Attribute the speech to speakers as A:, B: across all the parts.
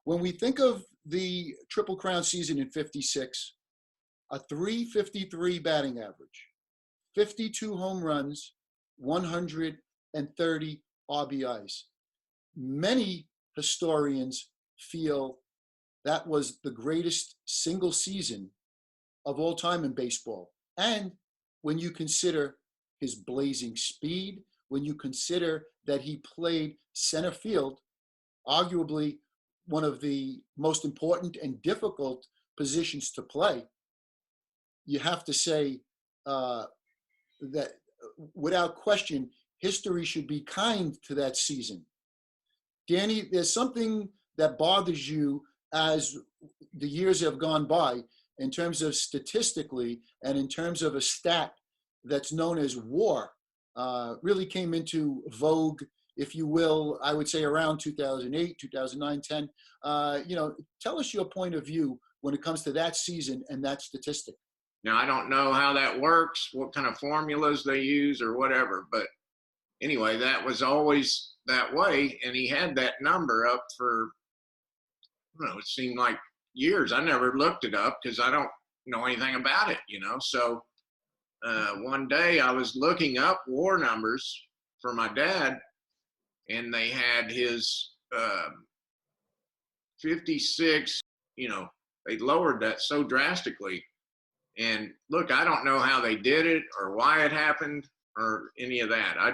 A: When we think of the Triple Crown season in 56, a 353 batting average, 52 home runs, 130 RBIs. Many historians feel that was the greatest single season of all time in baseball. And when you consider his blazing speed, when you consider that he played center field, arguably one of the most important and difficult positions to play, you have to say that without question, history should be kind to that season. Danny, there's something that bothers you as the years have gone by in terms of statistically and in terms of a stat that's known as WAR, really came into vogue, if you will, I would say around 2008, 2009, 10. Tell us your point of view when it comes to that season and that statistic.
B: Now, I don't know how that works, what kind of formulas they use or whatever, but anyway, that was always that way. And he had that number up for, I don't know, it seemed like years. I never looked it up because I don't know anything about it, So one day I was looking up WAR numbers for my dad, and they had his 56, they lowered that so drastically. And look, I don't know how they did it or why it happened or any of that. I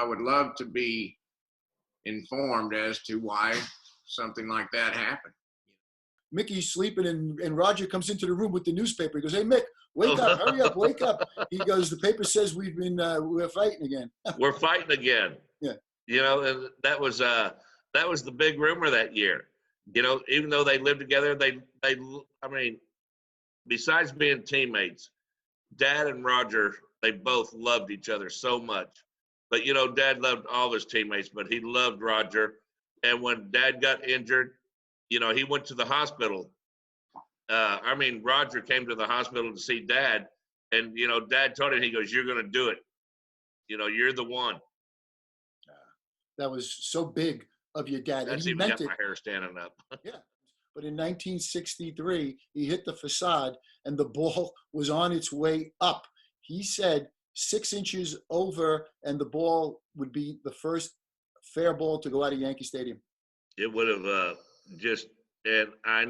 B: would love to be informed as to why something like that happened.
A: Mickey's sleeping and Roger comes into the room with the newspaper. He goes, "Hey, Mick, wake up, hurry up, wake up." He goes, "The paper says we're fighting again."
C: We're fighting again.
A: Yeah.
C: And that was the big rumor that year. Even though they lived together, besides being teammates, Dad and Roger, they both loved each other so much. But, Dad loved all his teammates, but he loved Roger. And when Dad got injured, he went to the hospital. Roger came to the hospital to see Dad. And, Dad told him, he goes, "You're going to do it. You're the one."
A: That was so big of your dad.
C: That's
A: and he
C: even
A: meant
C: got
A: it.
C: my hair standing up.
A: Yeah. But in 1963, he hit the facade and the ball was on its way up. He said 6 inches over and the ball would be the first fair ball to go out of Yankee Stadium.
C: It would have and I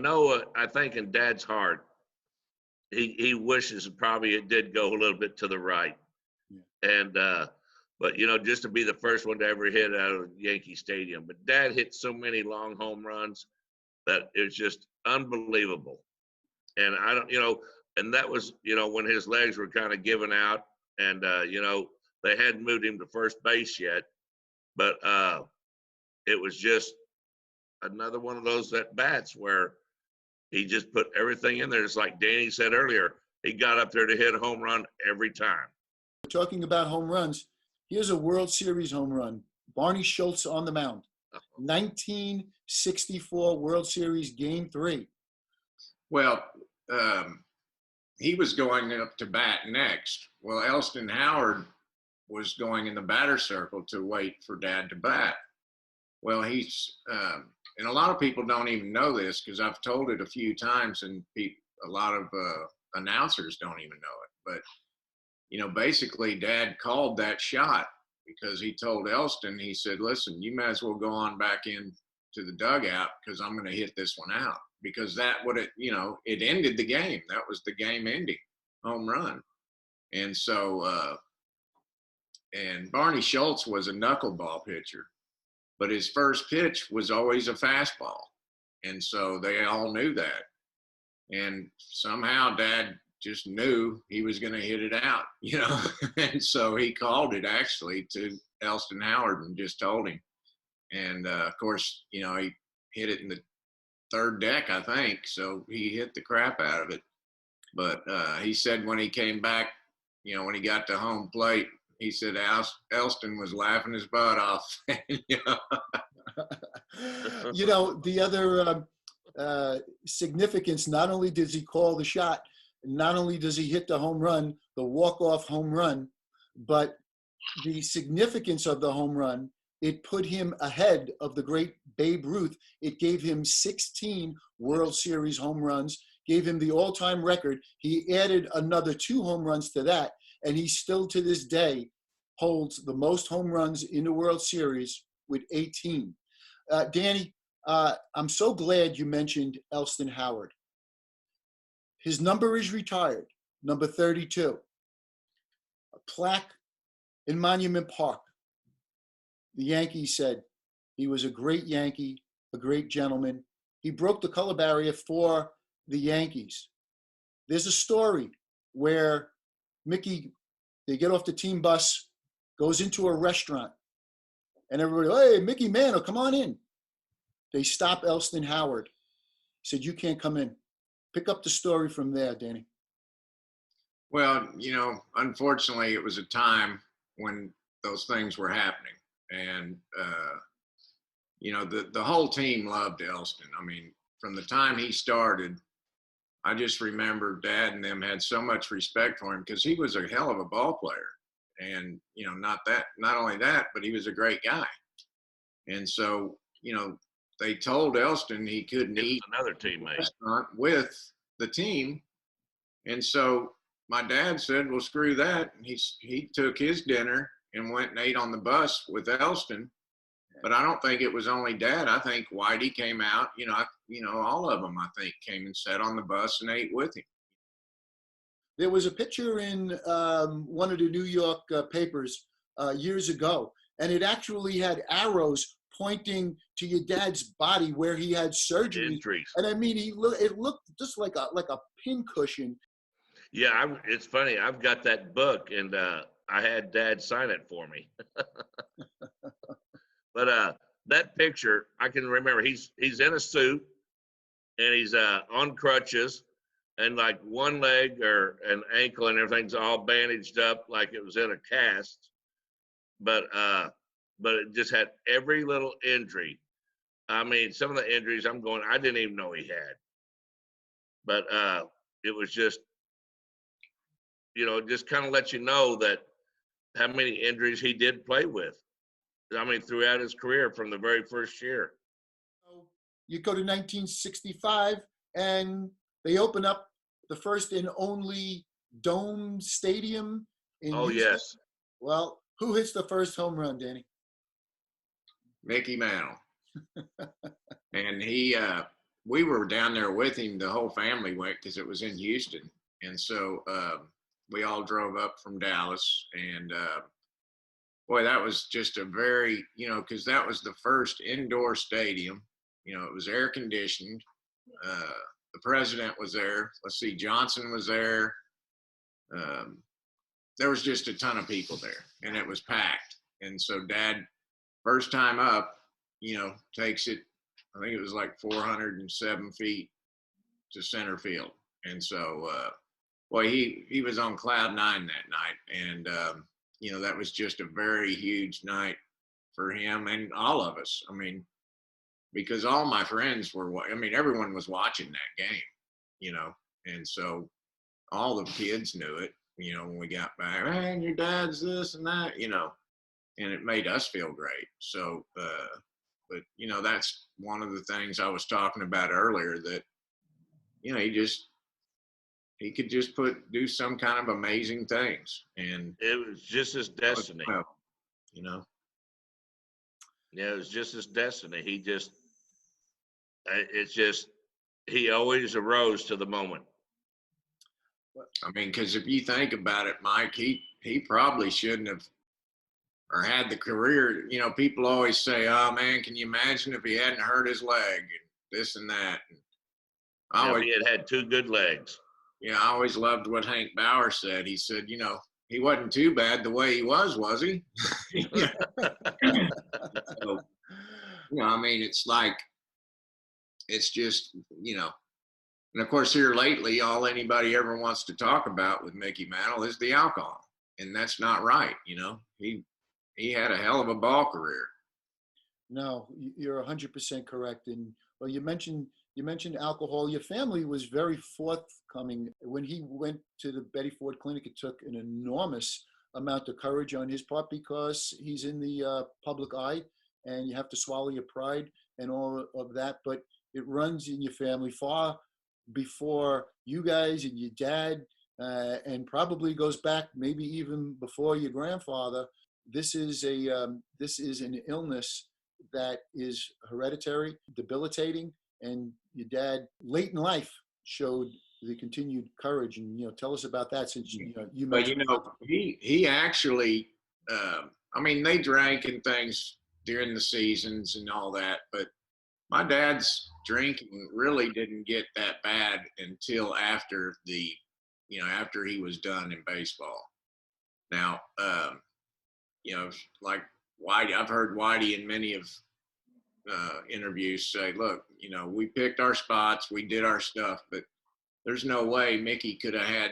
C: think in Dad's heart, he wishes probably it did go a little bit to the right. Yeah. And, but, just to be the first one to ever hit out of Yankee Stadium. But Dad hit so many long home runs that it was just unbelievable. And and that was, when his legs were kind of giving out and, they hadn't moved him to first base yet. But it was just another one of those at-bats where he just put everything in there. It's like Danny said earlier, he got up there to hit a home run every time.
A: Talking about home runs, here's a World Series home run. Barney Schultz on the mound. 1964 World Series Game 3.
B: Well, he was going up to bat next. Well, Elston Howard was going in the batter circle to wait for Dad to bat. Well, he's, and a lot of people don't even know this because I've told it a few times and a lot of announcers don't even know it. But, basically Dad called that shot because he told Elston, he said, "Listen, you might as well go on back in to the dugout because I'm going to hit this one out." Because that would it ended the game. That was the game ending home run. And so, and Barney Schultz was a knuckleball pitcher, but his first pitch was always a fastball. And so they all knew that. And somehow Dad just knew he was going to hit it out, and so he called it actually to Elston Howard and just told him. And of course, he hit it in the third deck, I think. So he hit the crap out of it. But he said when he came back, when he got to home plate, he said Elston was laughing his butt off.
A: The other significance, not only does he call the shot, not only does he hit the home run, the walk-off home run, but the significance of the home run it put him ahead of the great Babe Ruth. It gave him 16 World Series home runs, gave him the all-time record. He added another 2 home runs to that, and he still to this day holds the most home runs in the World Series with 18. Danny, I'm so glad you mentioned Elston Howard. His number is retired, number 32. A plaque in Monument Park. The Yankees said he was a great Yankee, a great gentleman. He broke the color barrier for the Yankees. There's a story where Mickey, they get off the team bus, goes into a restaurant, and everybody, hey, Mickey Mantle, come on in. They stop Elston Howard. Said, you can't come in. Pick up the story from there, Danny.
B: Well, unfortunately, it was a time when those things were happening. And, the whole team loved Elston. I mean, from the time he started, I just remember Dad and them had so much respect for him because he was a hell of a ball player. And, not only that, but he was a great guy. And so, they told Elston he couldn't eat
C: another teammate
B: restaurant with the team. And so my dad said, well, screw that. And he took his dinner and went and ate on the bus with Elston. But I don't think it was only Dad. I think Whitey came out, all of them, I think, came and sat on the bus and ate with him.
A: There was a picture in one of the New York papers years ago, and it actually had arrows pointing to your dad's body where he had surgery.
C: Injuries.
A: And I mean, it looked just like a pin cushion.
C: Yeah, it's funny. I've got that book, and I had Dad sign it for me. But that picture, I can remember. He's in a suit, and he's on crutches, and like one leg or an ankle and everything's all bandaged up like it was in a cast. But it just had every little injury. I mean, some of the injuries I didn't even know he had. But it was just, just kind of let you know that how many injuries he did play with. I mean, throughout his career from the very first year.
A: You go to 1965, and they open up the first and only dome stadium in Houston.
C: Yes.
A: Well, who hits the first home run, Danny?
B: Mickey Mantle. And we were down there with him. The whole family went because it was in Houston. And so we all drove up from Dallas. And boy, that was just a very, because that was the first indoor stadium. It was air conditioned. The president was there. Let's see, Johnson was there. There was just a ton of people there, and it was packed. And so Dad, first time up, takes it, I think it was like 407 feet to center field. And so, he was on cloud 9 that night. And, that was just a very huge night for him and all of us. I mean, because all my friends everyone was watching that game, and so all the kids knew it, when we got back, man, your dad's this and that, and it made us feel great. So, but, that's one of the things I was talking about earlier that, he could just do some kind of amazing things. And
C: it was just his destiny. Yeah, it was just his destiny. He always arose to the moment.
B: I mean, because if you think about it, Mike, he probably shouldn't have or had the career. People always say, oh, man, can you imagine if he hadn't hurt his leg and this and that? And
C: he had 2 good legs.
B: Yeah, I always loved what Hank Bauer said. He said, he wasn't too bad the way he was he? So, I mean, it's like, it's just, and of course here lately, all anybody ever wants to talk about with Mickey Mantle is the alcohol. And that's not right. He had a hell of a ball career.
A: No, you're 100% correct. And well, you mentioned alcohol. Your family was very forthcoming. When he went to the Betty Ford Clinic, it took an enormous amount of courage on his part because he's in the public eye. and you have to swallow your pride and all of that. But it runs in your family far before you guys and your dad, and probably goes back maybe even before your grandfather. This is an illness that is hereditary, debilitating, and your dad late in life showed the continued courage. And tell us about that, since you
B: But
A: mentioned.
B: he actually, I mean, they drank and things during the seasons and all that, but my dad's drinking really didn't get that bad until after after he was done in baseball. Now, like Whitey, I've heard Whitey in many of interviews say, look, we picked our spots, we did our stuff, but there's no way Mickey could have had,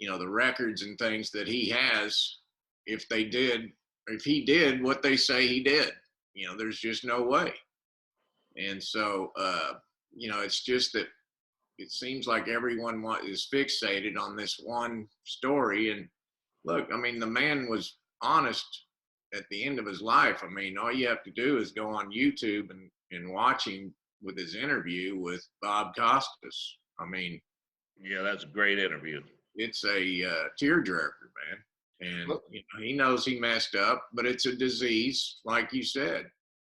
B: the records and things that he has if he did what they say he did. There's just no way. And so, it's just that it seems like everyone is fixated on this one story. And look, I mean, the man was honest at the end of his life. I mean, all you have to do is go on YouTube and watch him with his interview with Bob Costas. I mean,
C: Yeah, that's a great interview.
B: it's a tearjerker, man. And he knows he messed up, but it's a disease, like you said.